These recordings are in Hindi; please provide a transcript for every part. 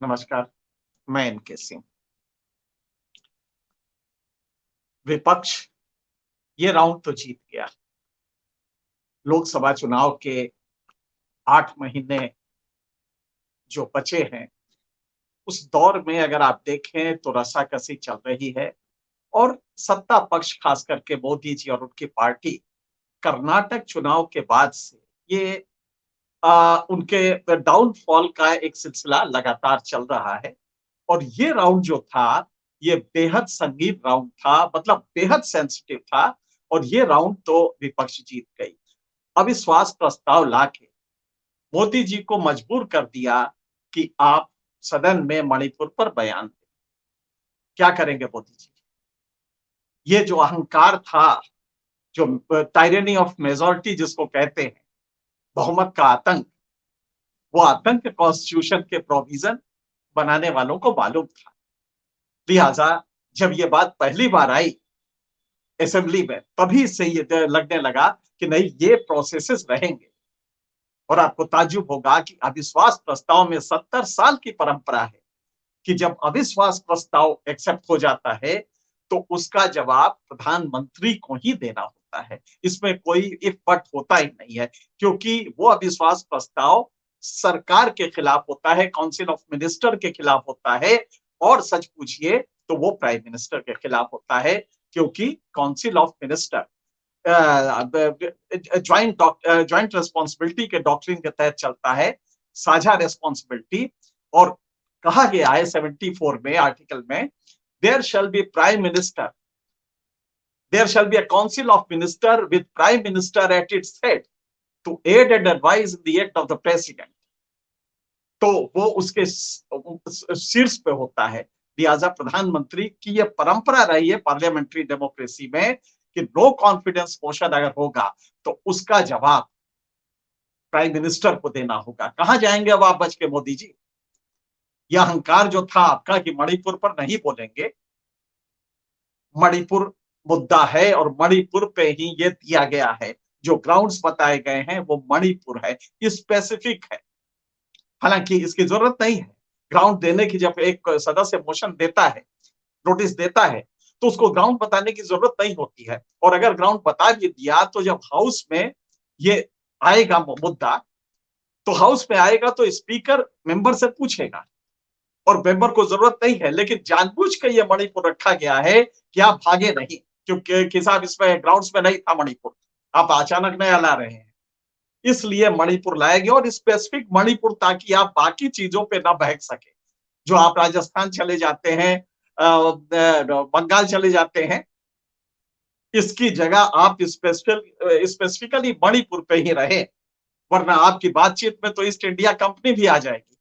नमस्कार, मैं एनके सिंह। विपक्ष ये राउंड तो जीत गया। लोकसभा चुनाव के 8 महीने जो बचे हैं, उस दौर में अगर आप देखें तो रस्साकसी चल रही है और सत्ता पक्ष खास करके मोदी जी और उनकी पार्टी कर्नाटक चुनाव के बाद से ये उनके डाउनफॉल का एक सिलसिला लगातार चल रहा है। और ये राउंड जो था, ये बेहद संगीन राउंड था, मतलब बेहद सेंसिटिव था। और ये राउंड तो विपक्ष जीत गई। अविश्वास प्रस्ताव लाके मोदी जी को मजबूर कर दिया कि आप सदन में मणिपुर पर बयान दें। क्या करेंगे मोदी जी? ये जो अहंकार था, जो टायरेनी ऑफ मेजोरिटी जिसको कहते हैं, बहुमत का आतंक, वो आतंक कॉन्स्टिट्यूशन के प्रोविजन बनाने वालों को मालूम था। लिहाजा जब ये बात पहली बार आई असेंबली में, तभी से ये लगने लगा कि नहीं, ये प्रोसेसेस रहेंगे। और आपको ताज्जुब होगा कि अविश्वास प्रस्ताव में 70 साल की परंपरा है कि जब अविश्वास प्रस्ताव एक्सेप्ट हो जाता है तो उसका जवाब प्रधानमंत्री को ही देना होता है। इसमें कोई इफ बट होता ही नहीं है, क्योंकि वो अविश्वास प्रस्ताव सरकार के खिलाफ होता है, काउंसिल ऑफ मिनिस्टर के खिलाफ होता है। और सच पूछिए तो वो प्राइम मिनिस्टर के खिलाफ होता है, क्योंकि council of minister joint responsibility के डॉक्ट्रिन के तहत चलता है, साझा रिस्पॉन्सिबिलिटी। और कहा गया है 74 में आर्टिकल में, there shall be prime minister, there shall be a council of minister with prime minister at its head to aid and advise in the act of the president. तो वो उसके शीर्ष पे होता है। लिहाजा प्रधानमंत्री की यह परंपरा रही है पार्लियामेंट्री डेमोक्रेसी में कि नो कॉन्फिडेंस मोशन अगर होगा तो उसका जवाब प्राइम मिनिस्टर को देना होगा। कहां जाएंगे अब आप बच के मोदी जी? यह अहंकार जो था आपका कि मणिपुर पर नहीं बोलेंगे, मणिपुर मुद्दा है और मणिपुर पे ही ये दिया गया है। जो ग्राउंड्स बताए गए हैं वो मणिपुर है, स्पेसिफिक है। हालांकि इसकी जरूरत नहीं है ग्राउंड देने की। जब एक सदस्य मोशन देता है, नोटिस देता है, तो उसको ग्राउंड बताने की जरूरत नहीं होती है। और अगर ग्राउंड बता भी दिया तो जब हाउस में ये आएगा मुद्दा, तो हाउस में आएगा तो स्पीकर मेंबर से पूछेगा और मेंबर को जरूरत नहीं है। लेकिन जानबूझ के ये मणिपुर रखा गया है कि आप भागे नहीं, क्योंकि साहब इसमें ग्राउंड्स में नहीं था मणिपुर, आप अचानक नया ला रहे हैं, इसलिए मणिपुर लाया गया। और स्पेसिफिक मणिपुर, ताकि आप बाकी चीजों पे ना बहक सके। जो आप राजस्थान चले जाते हैं, बंगाल चले जाते हैं, इसकी जगह आप स्पेसिफिकली मणिपुर पे ही रहे। वरना आपकी बातचीत में तो ईस्ट इंडिया कंपनी भी आ जाएगी,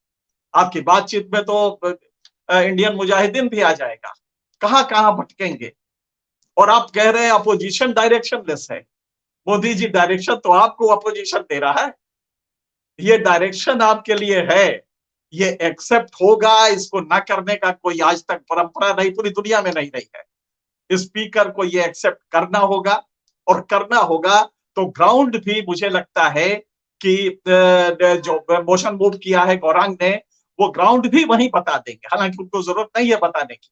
आपकी बातचीत में तो इंडियन मुजाहिदीन भी आ जाएगा। कहां कहां भटकेंगे? और आप कह रहे हैं अपोजिशन डायरेक्शन लेस है। मोदी जी डायरेक्शन तो आपको अपोजिशन दे रहा है, ये डायरेक्शन आपके लिए है। ये एक्सेप्ट होगा, इसको ना करने का कोई आज तक परंपरा नहीं, पूरी दुनिया में नहीं रही है। स्पीकर को ये एक्सेप्ट करना होगा, और करना होगा तो ग्राउंड भी मुझे लगता है कि जो मोशन मूव किया है गौरांग ने, वो ग्राउंड भी वहीं बता देंगे। हालांकि उनको जरूरत नहीं है बताने की,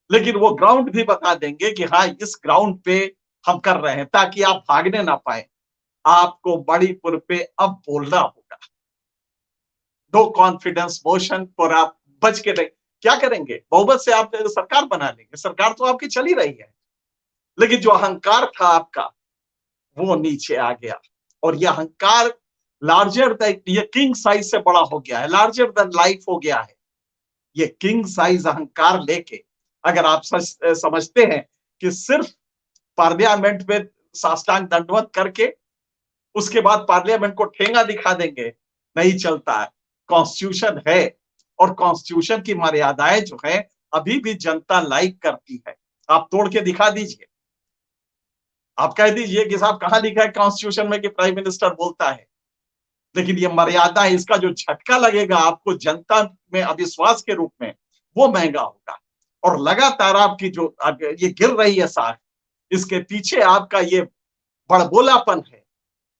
लेकिन वो ग्राउंड भी बता देंगे कि हाँ, इस ग्राउंड पे हम कर रहे हैं, ताकि आप भागने ना पाए। आपको मणिपुर पे अब बोलना होगा। नो कॉन्फिडेंस मोशन पर आप बच के नहीं। क्या करेंगे? बहुमत से आप सरकार बना लेंगे, सरकार तो आपकी चली रही है, लेकिन जो अहंकार था आपका वो नीचे आ गया। और ये अहंकार लार्जर देन, ये किंग साइज से बड़ा हो गया है, लार्जर देन लाइफ हो गया है। ये किंग साइज अहंकार लेके अगर आप समझते हैं कि सिर्फ पार्लियामेंट में साष्टांग दंडवत करके उसके बाद पार्लियामेंट को ठेंगा दिखा देंगे, नहीं चलता है। कॉन्स्टिट्यूशन है, और कॉन्स्टिट्यूशन की मर्यादाएं जो है अभी भी जनता लाइक करती है। आप तोड़ के दिखा दीजिए, आप कह दीजिए कि साहब कहां लिखा है कॉन्स्टिट्यूशन में कि प्राइम मिनिस्टर बोलता है। लेकिन ये मर्यादा है, इसका जो झटका लगेगा आपको जनता में अविश्वास के रूप में, वो महंगा होगा। और लगातार आपकी जो ये गिर रही है साख, इसके पीछे आपका ये बड़बोलापन है,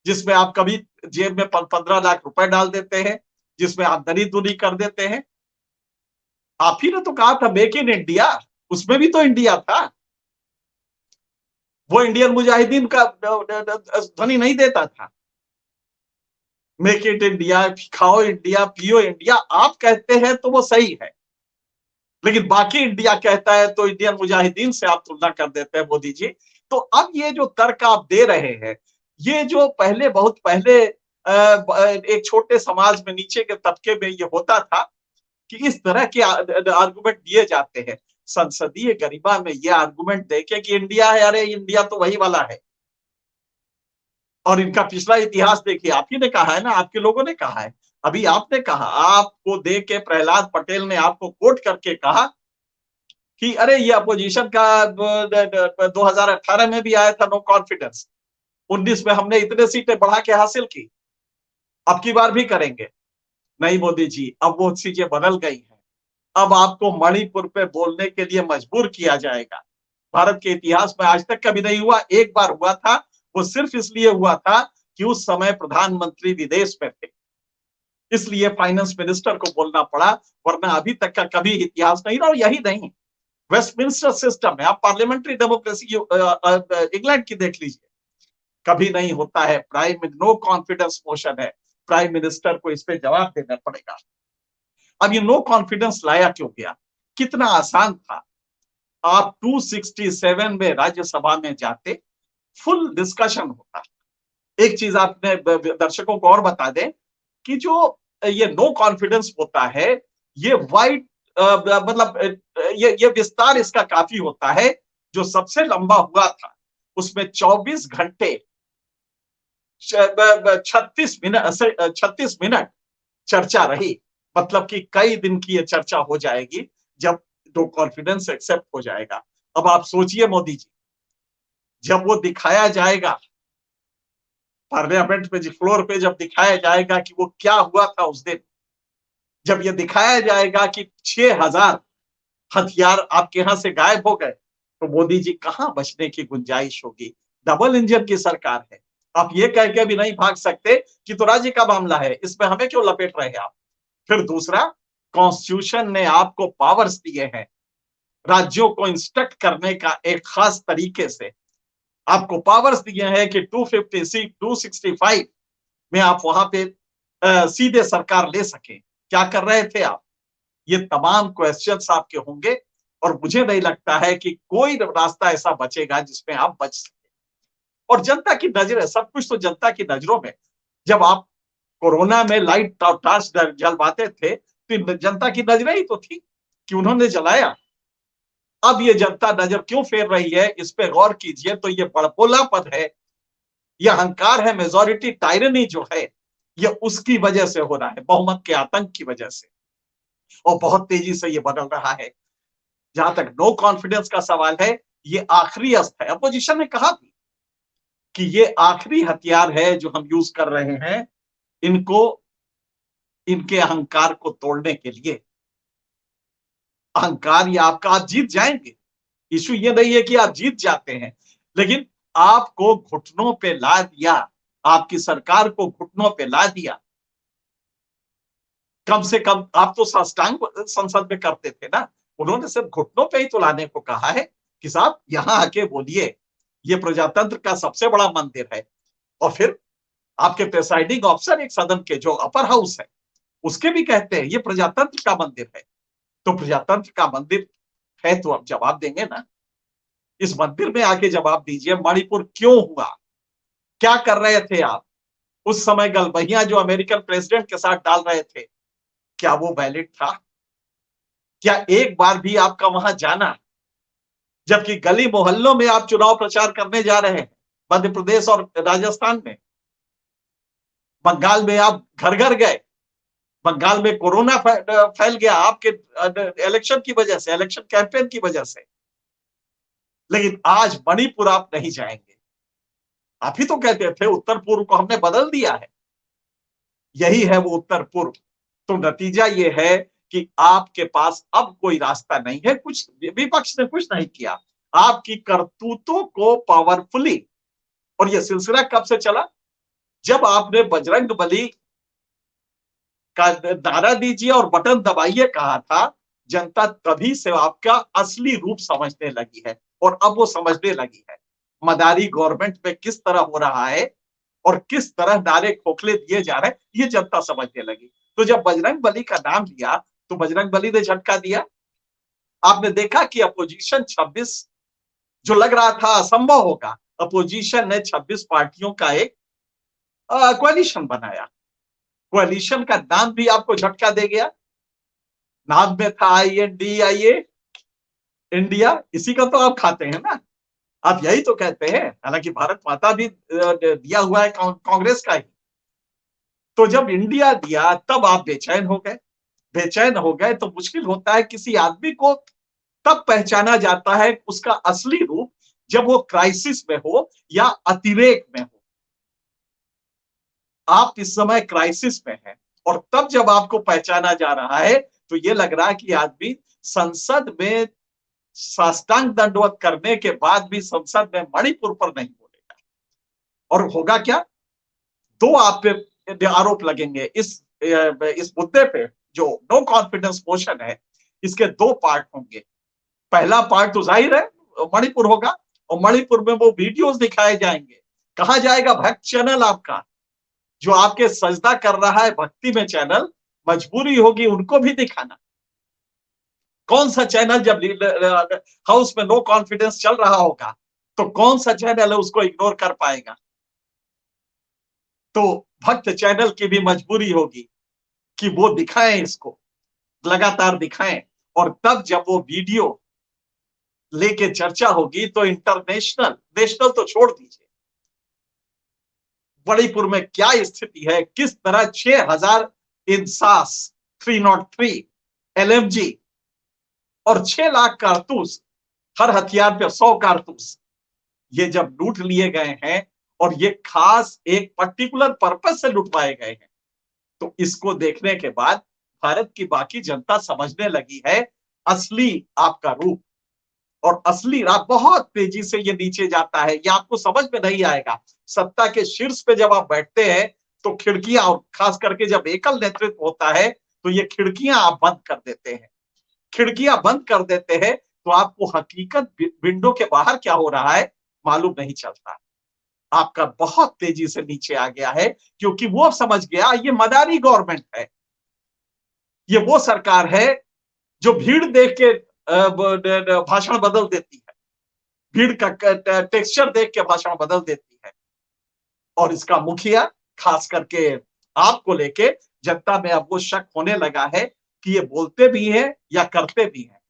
जिसमें आप कभी जेब में 15 लाख रुपए डाल देते हैं, जिसमें आप दरी दूरी कर देते हैं। आप ही ने तो कहा था मेक इन इंडिया, उसमें भी तो इंडिया था। वो इंडियन मुजाहिदीन का ध्वनि नहीं देता था। मेक इट इंडिया, खाओ इंडिया, पियो इंडिया, आप कहते हैं तो वो सही है, लेकिन बाकी इंडिया कहता है तो इंडियन मुजाहिदीन से आप तुलना कर देते हैं मोदी जी। तो अब ये जो तर्क आप दे रहे हैं, ये जो पहले, बहुत पहले एक छोटे समाज में, नीचे के तबके में ये होता था कि इस तरह के आर्गुमेंट दिए जाते हैं। संसदीय गरिमा में ये आर्गुमेंट देके कि इंडिया है, अरे इंडिया तो वही वाला है। और इनका पिछला इतिहास देखिए, आप ही ने कहा है ना, आपके लोगों ने कहा है, अभी आपने कहा, आपको देख के प्रहलाद पटेल ने आपको कोट करके कहा कि अरे ये अपोजिशन का 2018 में भी आया था नो कॉन्फिडेंस, 19 में हमने इतने सीटें बढ़ा के हासिल की, अब की बार भी करेंगे। नहीं मोदी जी, अब वो चीजें बदल गई हैं। अब आपको मणिपुर पे बोलने के लिए मजबूर किया जाएगा। भारत के इतिहास में आज तक कभी नहीं हुआ, एक बार हुआ था, वो सिर्फ इसलिए हुआ था कि उस समय प्रधानमंत्री विदेश में थे, इसलिए फाइनेंस मिनिस्टर को बोलना पड़ा, वरना अभी तक का कभी इतिहास नहीं रहा। और यही नहीं, वेस्टमिंस्टर सिस्टम है, आप पार्लियामेंट्री डेमोक्रेसी इंग्लैंड की देख लीजिए, कभी नहीं होता है। प्राइम नो कॉन्फिडेंस मोशन है, प्राइम मिनिस्टर को इस पे जवाब देना पड़ेगा। अब ये नो कॉन्फिडेंस लाया क्यों गया? कितना आसान था, आप 267 में राज्यसभा में जाते, फुल डिस्कशन होता। एक चीज आपने दर्शकों को और बता दें कि जो ये नो कॉन्फिडेंस होता है, ये वाइट मतलब ये विस्तार इसका काफी होता है। जो सबसे लंबा हुआ था उसमें 24 घंटे 36 मिनट चर्चा रही, मतलब कि कई दिन की ये चर्चा हो जाएगी जब नो कॉन्फिडेंस एक्सेप्ट हो जाएगा। अब आप सोचिए मोदी जी, जब वो दिखाया जाएगा पार्लियामेंट में, फ्लोर पे जब दिखाया जाएगा कि वो क्या हुआ था उस दिन, जब ये दिखाया जाएगा कि 6000 हथियार आपके यहां से गायब हो गए, तो मोदी जी कहां बचने की गुंजाइश होगी? डबल इंजन की सरकार है, आप ये कह के भी नहीं भाग सकते कि तो राज्य का मामला है, इसमें हमें क्यों लपेट रहे हैं आप। फिर दूसरा, कॉन्स्टिट्यूशन ने आपको पावर्स दिए हैं राज्यों को इंस्ट्रक्ट करने का, एक खास तरीके से आपको पावर्स दिए हैं कि 250 265 में आप वहां पे सीधे सरकार ले सके। क्या कर रहे थे आप? ये तमाम क्वेश्चंस आपके होंगे, और मुझे नहीं लगता है कि कोई रास्ता ऐसा बचेगा जिसमें आप बच सके। और जनता की नजर है, सब कुछ तो जनता की नजरों में। जब आप कोरोना में लाइट टॉर्च जलवाते थे तो जनता की नजरें ही तो थी कि उन्होंने जलाया। अब ये जनता नजर क्यों फेर रही है, इस पे गौर कीजिए। तो ये बड़पोलापन है, ये अहंकार है, मेजोरिटी टायरनी जो है, ये उसकी वजह से हो रहा है, बहुमत के आतंक की वजह से, और बहुत तेजी से ये बदल रहा है। जहां तक नो कॉन्फिडेंस का सवाल है, ये आखिरी अस्त्र है। अपोजिशन ने कहा भी कि ये आखिरी हथियार है जो हम यूज कर रहे हैं, इनको, इनके अहंकार को तोड़ने के लिए। अहंकार ये आपका, आप जीत जाएंगे, इशू ये नहीं है कि आप जीत जाते हैं, लेकिन आपको घुटनों पे ला दिया, आपकी सरकार को घुटनों पे ला दिया। कम से कम आप तो साष्टांग संसद में करते थे ना, उन्होंने सिर्फ घुटनों पे ही तो लाने को कहा है कि साहब यहां आके बोलिए, ये प्रजातंत्र का सबसे बड़ा मंदिर है। और फिर आपके प्रेसाइडिंग ऑफिसर एक सदन के जो अपर हाउस है, उसके भी कहते हैं ये प्रजातंत्र का मंदिर है। तो प्रजातंत्र का मंदिर है तो आप जवाब देंगे ना, इस मंदिर में आके जवाब दीजिए। मणिपुर क्यों हुआ, क्या कर रहे थे आप उस समय? गलबहियां जो अमेरिकन प्रेसिडेंट के साथ डाल रहे थे, क्या वो वैलिड था? क्या एक बार भी आपका वहां जाना, जबकि गली मोहल्लों में आप चुनाव प्रचार करने जा रहे हैं, मध्य प्रदेश और राजस्थान में, बंगाल में आप घर घर गए, बंगाल में कोरोना फैल गया आपके इलेक्शन की वजह से, इलेक्शन कैंपेन की वजह से, लेकिन आज मणिपुर आप नहीं जाएंगे। आप ही तो कहते थे उत्तर पूर्व को हमने बदल दिया है, यही है वो उत्तर पूर्व। तो नतीजा ये है कि आपके पास अब कोई रास्ता नहीं है, कुछ विपक्ष ने कुछ नहीं किया, आपकी करतूतों को पावरफुली। और ये सिलसिला कब से चला? जब आपने बजरंग बली का नारा दीजिए और बटन दबाइए कहा था, जनता तभी से आपका असली रूप समझने लगी है, और अब वो समझने लगी है मदारी गवर्नमेंट में किस तरह हो रहा है और किस तरह नारे खोखले दिए जा रहे हैं, ये जनता समझने लगी। तो जब बजरंग बली का नाम लिया तो बजरंग बली ने झटका दिया। आपने देखा कि अपोजिशन 26, जो लग रहा था असंभव होगा, अपोजिशन ने 26 पार्टियों का एक कोalition बनाया। कोaliशन का नाम भी आपको झटका दे गया। नाम में था INDIA, इंडिया, इसी का तो आप खाते हैं ना, आप यही तो कहते हैं। हालांकि भारत माता भी दिया हुआ है कांग्रेस का ही। तो जब इंडिया दिया तब आप बेचैन हो गए। बेचैन हो गए तो मुश्किल होता है किसी आदमी को तब पहचाना जाता है उसका असली रूप, जब वो क्राइसिस में हो या अतिरेक में हो। आप इस समय क्राइसिस में हैं, और तब जब आपको पहचाना जा रहा है तो ये लग रहा है कि आदमी संसद में साष्टांग दंडवत करने के बाद भी संसद में मणिपुर पर नहीं बोलेगा। और होगा क्या, दो आप पे आरोप लगेंगे इस मुद्दे पे। जो नो कॉन्फिडेंस मोशन है, इसके दो पार्ट होंगे। पहला पार्ट तो जाहिर है मणिपुर होगा, और मणिपुर में वो वीडियोस दिखाए जाएंगे। कहा जाएगा भक्त चैनल आपका, जो आपके सजदा कर रहा है भक्ति में चैनल, मजबूरी होगी उनको भी दिखाना। कौन सा चैनल, जब हाउस में नो कॉन्फिडेंस चल रहा होगा तो कौन सा चैनल है उसको इग्नोर कर पाएगा। तो भक्त चैनल की भी मजबूरी होगी कि वो दिखाएं, इसको लगातार दिखाएं। और तब जब वो वीडियो लेके चर्चा होगी तो इंटरनेशनल, नेशनल तो छोड़ दीजिए, मणिपुर में क्या स्थिति है, किस तरह 6000 इंसास 303 LMG और 6 लाख कारतूस, हर हथियार पे 100 कारतूस, ये जब लूट लिए गए हैं और ये खास एक पर्टिकुलर पर्पस से लुटवाए गए हैं, तो इसको देखने के बाद भारत की बाकी जनता समझने लगी है असली आपका रूप। और असली रात बहुत तेजी से ये नीचे जाता है, ये आपको समझ में नहीं आएगा। सत्ता के शीर्ष पे जब आप बैठते हैं तो खिड़कियां, और खास करके जब एकल नेतृत्व होता है तो ये खिड़कियां आप बंद कर देते हैं। खिड़कियां बंद कर देते हैं तो आपको हकीकत विंडो के बाहर क्या हो रहा है मालूम नहीं चलता। आपका बहुत तेजी से नीचे आ गया है, क्योंकि वो समझ गया ये मदारी गवर्नमेंट है। ये वो सरकार है जो भीड़ देख के भाषण बदल देती है, भीड़ का टेक्सचर देख के भाषण बदल देती है। और इसका मुखिया, खास करके आपको लेके जनता में अब वो शक होने लगा है कि ये बोलते भी हैं या करते भी हैं।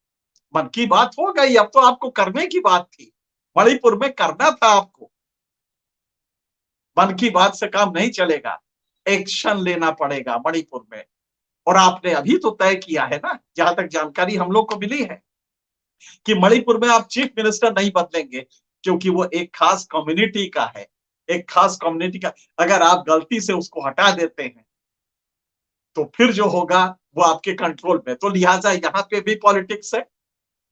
मन की बात हो गई, अब तो आपको करने की बात थी, मणिपुर में करना था आपको। मन की बात से काम नहीं चलेगा, एक्शन लेना पड़ेगा मणिपुर में। और आपने अभी तो तय किया है ना, जहां तक जानकारी हम लोग को मिली है, कि मणिपुर में आप चीफ मिनिस्टर नहीं बदलेंगे, क्योंकि वो एक खास कम्युनिटी का है, एक खास कम्युनिटी का। अगर आप गलती से उसको हटा देते हैं तो फिर जो होगा वो आपके कंट्रोल में। तो लिहाजा यहाँ पे भी पॉलिटिक्स है,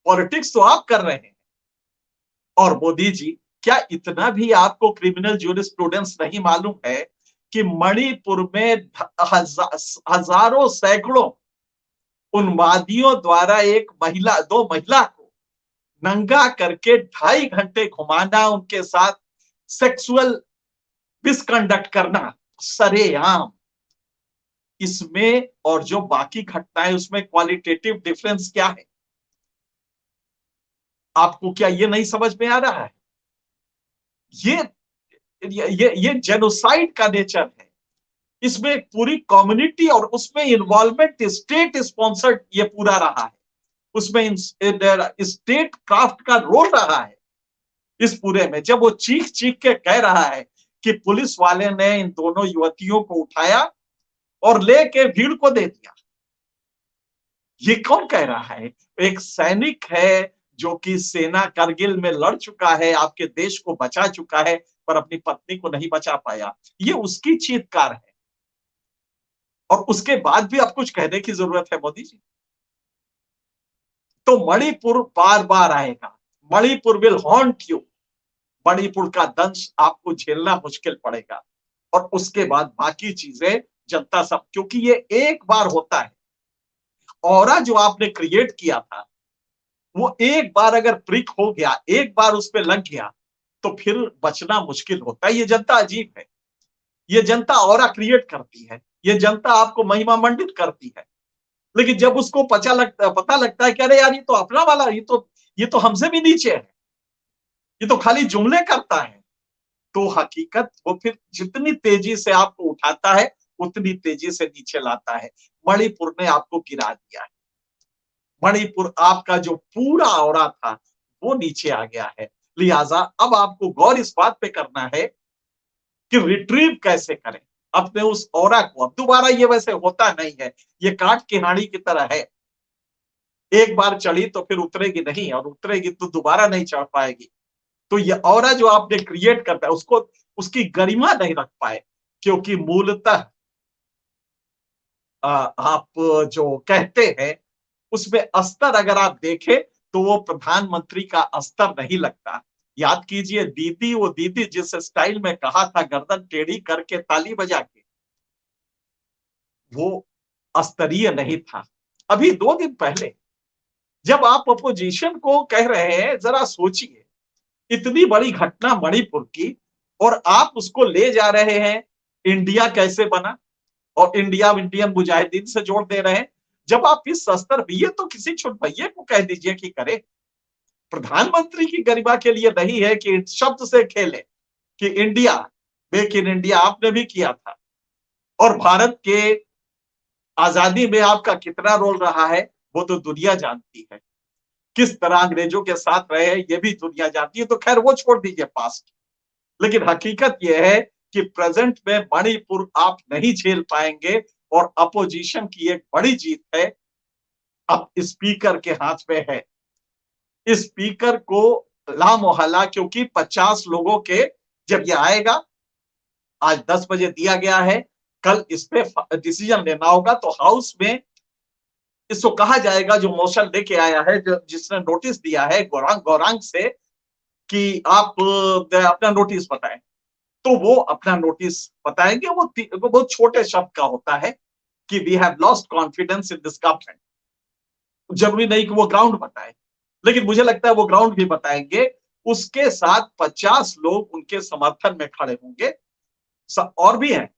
पॉलिटिक्स तो आप कर रहे हैं। और मोदी जी, क्या इतना भी आपको क्रिमिनल ज्यूरिस्प्रूडेंस नहीं मालूम है कि मणिपुर में हजारों सैकड़ों उन्मादियों द्वारा एक महिला, दो महिला को नंगा करके 2.5 घंटे घुमाना, उनके साथ सेक्सुअल मिसकंडक्ट करना सरेआम। इसमें और जो बाकी घटनाएं, उसमें क्वालिटेटिव डिफरेंस क्या है? आपको क्या ये नहीं समझ में आ रहा है? ये ये जेनोसाइड का नेचर है। इसमें पूरी कम्युनिटी और उसमें इन्वॉल्वमेंट स्टेट स्पॉन्सर्ड ये पूरा रहा है। उसमें स्टेट क्राफ्ट का रोल रहा है इस पूरे में। जब वो चीख चीख के कह रहा है कि पुलिस वाले ने इन दोनों युवतियों को उठाया और लेके भीड़ को दे दिया, ये कौन कह रहा है? एक सैनिक है जो कि सेना करगिल में लड़ चुका है, आपके देश को बचा चुका है, पर अपनी पत्नी को नहीं बचा पाया। ये उसकी चीत्कार है, और उसके बाद भी अब कुछ कहने की जरूरत है मोदी जी? तो मणिपुर बार बार आएगा, Manipur will haunt you. Manipur का दंश आपको झेलना मुश्किल पड़ेगा। और उसके बाद बाकी चीजें जनता सब, क्योंकि ये एक बार होता है, ऑरा जो आपने क्रिएट किया था, वो एक बार अगर प्रिक हो गया, एक बार उस पे लग गया, तो फिर बचना मुश्किल होता है। ये जनता अजीब है। ये जनता ऑरा क्रिएट करती है, ये जनता आपको महिमा मंडित करती है। लेकिन जब उसको पता लगता है कि अरे यार, ये तो अपना वाला, ये तो हमसे भी नीचे है, ये तो खाली जुमले करता है, तो हकीकत वो फिर जितनी तेजी से आपको उठाता है, उतनी तेजी से नीचे लाता है। मणिपुर ने आपको गिरा दिया है। मणिपुर आपका जो पूरा ऑरा था, वो नीचे आ गया है। लिहाजा अब आपको गौर इस बात पे करना है कि रिट्रीव कैसे करें अपने उस ऑरा को। अब दोबारा ये वैसे होता नहीं है, ये काट की हाड़ी की तरह है। एक बार चढ़ी तो फिर उतरेगी नहीं, और उतरेगी तो दोबारा नहीं चढ़ पाएगी। तो ये ऑरा जो आपने क्रिएट करता है, उसको उसकी गरिमा नहीं रख पाए, क्योंकि मूलतः आप जो कहते हैं उसमें अस्तर अगर आप देखें, तो वो प्रधानमंत्री का अस्तर नहीं लगता। याद कीजिए, दीदी, वो दीदी जिस स्टाइल में कहा था, गर्दन टेढ़ी करके ताली बजा के, वो स्तरीय नहीं था। अभी 2 दिन पहले जब आप अपोजिशन को कह रहे हैं, जरा सोचिए, इतनी बड़ी घटना मणिपुर की, और आप उसको ले जा रहे हैं इंडिया कैसे बना, और इंडियन मुजाहिदीन से जोड़ दे रहे हैं। जब आप इस स्तर, ये तो किसी छोट भैया को कह दीजिए कि करे। प्रधानमंत्री की गरिमा के लिए नहीं है कि शब्द से खेले कि इंडिया, मेक इन इंडिया आपने भी किया था, और भारत के आजादी में आपका कितना रोल रहा है, वो तो दुनिया जानती है। किस तरह अंग्रेजों के साथ रहे हैं, ये भी दुनिया जानती है। तो खैर, वो छोड़ दीजिए पास्ट। लेकिन हकीकत यह है कि प्रेजेंट में मणिपुर आप नहीं झेल पाएंगे, और अपोजिशन की एक बड़ी जीत है, अब स्पीकर के हाथ में है। स्पीकर को लामोहल्ला, क्योंकि 50 लोगों के, जब ये आएगा, आज 10 बजे दिया गया है, कल इस पे डिसीजन लेना होगा, तो हाउस में इसको कहा जाएगा, जो मोशन लेके आया है, जो जिसने नोटिस दिया है गौरांग गौरांग से, कि आप अपना नोटिस बताएं, तो वो अपना नोटिस बताएंगे। वो बहुत छोटे शब्द का होता है कि we have lost confidence in this government. जरूरी नहीं कि वो ग्राउंड बताए, लेकिन मुझे लगता है वो ग्राउंड भी बताएंगे। उसके साथ 50 लोग उनके समर्थन में खड़े होंगे। और भी हैं,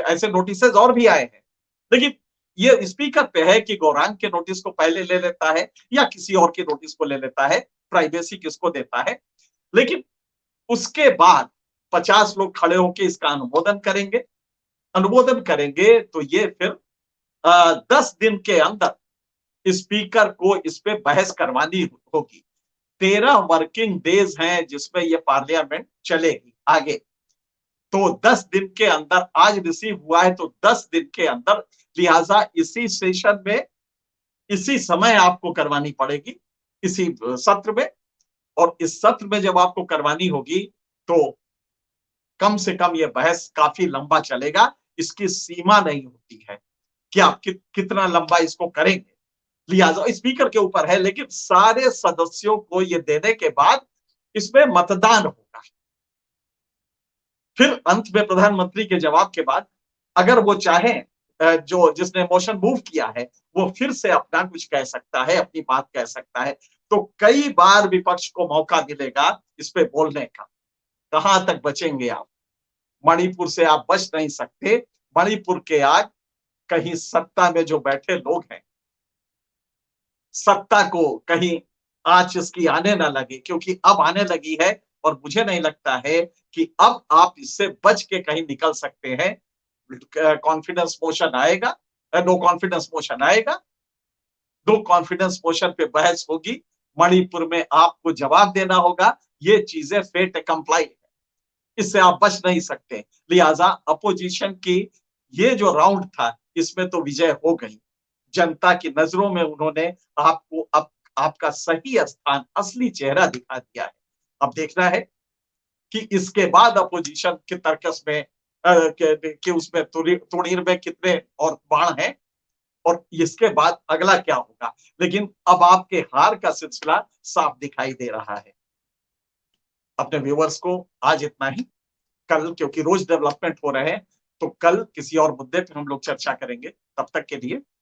ऐसे नोटिस और भी आए हैं। लेकिन ये स्पीकर पे है कि गौरांग के नोटिस को पहले ले लेता है, या किसी और के नोटिस को ले लेता है, प्राइवेसी किसको देता है। लेकिन उसके बाद 50 लोग खड़े होकर इसका अनुमोदन करेंगे, तो ये फिर 10 दिन के अंदर स्पीकर को इस पे बहस करवानी होगी। 13 वर्किंग डेज हैं जिसमें ये पार्लियामेंट चलेगी आगे। तो 10 दिन के अंदर, आज रिसीव हुआ है तो 10 दिन के अंदर, लिहाजा इसी सेशन में, इसी समय आपको करवानी पड़ेगी, इसी सत्र में। और इस सत्र में जब आपको करवानी होगी, तो कम से कम ये बहस काफी लंबा चलेगा। इसकी सीमा नहीं होती है कि आप कितना लंबा इसको करेंगे। लिहाजा स्पीकर के ऊपर है, लेकिन सारे सदस्यों को ये देने के बाद इसमें मतदान होगा। फिर अंत में प्रधानमंत्री के जवाब के बाद, अगर वो चाहे, जो जिसने मोशन मूव किया है, वो फिर से अपना कुछ कह सकता है, अपनी बात कह सकता है। तो कई बार विपक्ष को मौका मिलेगा इस पे बोलने का। कहां तक बचेंगे आप? मणिपुर से आप बच नहीं सकते। मणिपुर के आज कहीं सत्ता में जो बैठे लोग हैं, सत्ता को कहीं आंच इसकी आने ना लगे, क्योंकि अब आने लगी है। और मुझे नहीं लगता है कि अब आप इससे बच के कहीं निकल सकते हैं। कॉन्फिडेंस मोशन आएगा, नो कॉन्फिडेंस मोशन आएगा, नो कॉन्फिडेंस मोशन पे बहस होगी, मणिपुर में आपको जवाब देना होगा। ये चीजें फेट कंप्लाई है, इससे आप बच नहीं सकते। लिहाजा अपोजिशन की ये जो राउंड था, इसमें तो विजय हो गई। जनता की नजरों में उन्होंने आपको अब आपका सही स्थान, असली चेहरा दिखा दिया है। अब देखना है कि इसके बाद अपोजिशन के तर्कस में, कि उसमें तुड़ीर में कितने और बाण हैं, और इसके बाद अगला क्या होगा। लेकिन अब आपके हार का सिलसिला साफ दिखाई दे रहा है। अपने व्यूअर्स को आज इतना ही। कल, क्योंकि रोज डेवलपमेंट हो रहे हैं, तो कल किसी और मुद्दे पर हम लोग चर्चा करेंगे। तब तक के लिए